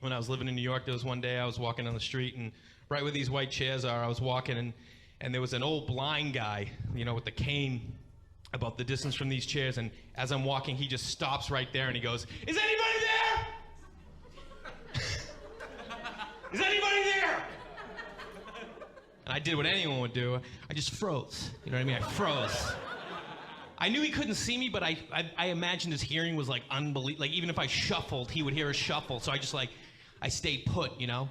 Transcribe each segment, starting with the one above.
when I was living in New York, there was one day I was walking on the street, and right where these white chairs are, I was walking, and there was an old blind guy, you know, with the cane about the distance from these chairs, and as I'm walking, he just stops right there, and he goes, "Is anybody there? Is anybody there?" And I did what anyone would do. I just froze. You know what I mean? I froze. I knew he couldn't see me, but I imagined his hearing was like unbelievable. Like even if I shuffled, he would hear a shuffle. So I stayed put, you know?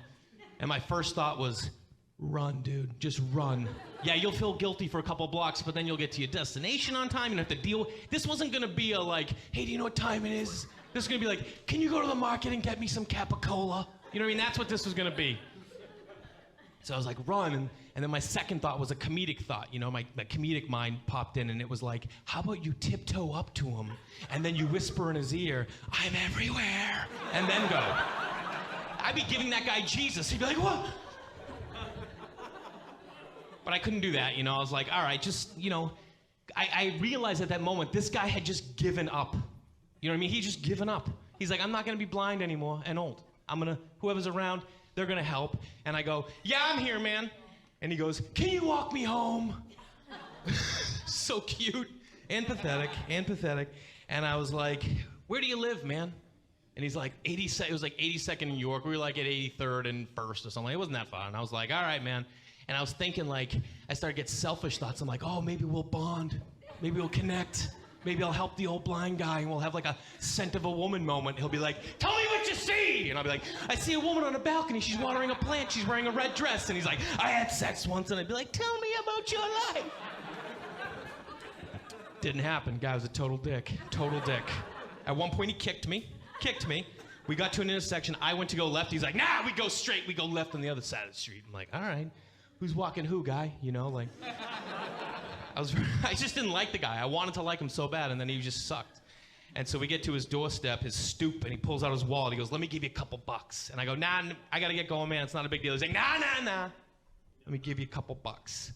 And my first thought was, run, dude, just run. Yeah, you'll feel guilty for a couple blocks, but then you'll get to your destination on time. You don't have to deal. This wasn't gonna be a like, hey, do you know what time it is? This is gonna be like, can you go to the market and get me some capicola? You know what I mean? That's what this was gonna be. So I was like, run, and then my second thought was a comedic thought. You know, my comedic mind popped in, and it was like, how about you tiptoe up to him, and then you whisper in his ear, "I'm everywhere," and then go. I'd be giving that guy Jesus. He'd be like, what? But I couldn't do that, you know. I was like, all right, just, you know, I realized at that moment, this guy had just given up. You know what I mean? He'd just given up. He's like, I'm not gonna be blind anymore and old. Whoever's around, they're gonna help. And I go, yeah, I'm here, man. And he goes, can you walk me home? So cute and pathetic. And I was like, where do you live, man? And he's like, it was like 82nd in New York. We were like at 83rd and 1st or something. It wasn't that far. And I was like, all right, man. And I was thinking, like, I started to get selfish thoughts. I'm like, oh, maybe we'll bond. Maybe we'll connect. Maybe I'll help the old blind guy, and we'll have like a scent of a woman moment. He'll be like, tell me what you see! And I'll be like, I see a woman on a balcony. She's watering a plant. She's wearing a red dress. And he's like, I had sex once. And I'd be like, tell me about your life. Didn't happen. Guy was a total dick. Total dick. At one point, he kicked me. We got to an intersection. I went to go left. He's like, nah, we go straight. We go left on the other side of the street. I'm like, all right. Who's walking who, guy? You know, like... I just didn't like the guy. I wanted to like him so bad, and then he just sucked. And so we get to his doorstep, his stoop, and he pulls out his wallet. He goes, let me give you a couple bucks. And I go, nah, I gotta get going, man. It's not a big deal. He's like, nah. Let me give you a couple bucks.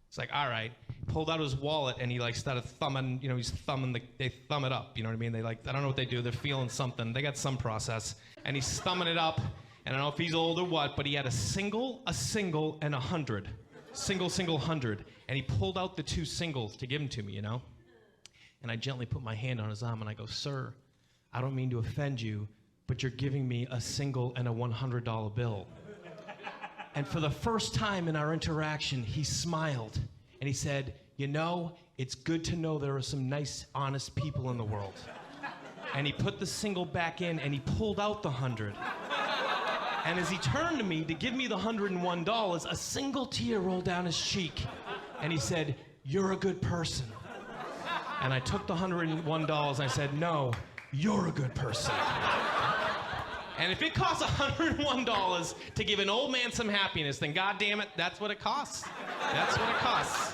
It's like, all right. He pulled out his wallet, and he like started thumbing, you know, he's thumbing, they thumb it up, you know what I mean? They like, I don't know what they do. They're feeling something. They got some process. And he's thumbing it up, and I don't know if he's old or what, but he had a single, and 100. Single, 100. And he pulled out the two singles to give them to me, you know? And I gently put my hand on his arm and I go, sir, I don't mean to offend you, but you're giving me a single and a $100 bill. And for the first time in our interaction, he smiled and he said, you know, it's good to know there are some nice, honest people in the world. And he put the single back in and he pulled out the 100. And as he turned to me to give me the $101, a single tear rolled down his cheek. And he said, you're a good person. And I took the $101 and I said, no, you're a good person. And if it costs $101 to give an old man some happiness, then goddamn it, that's what it costs. That's what it costs.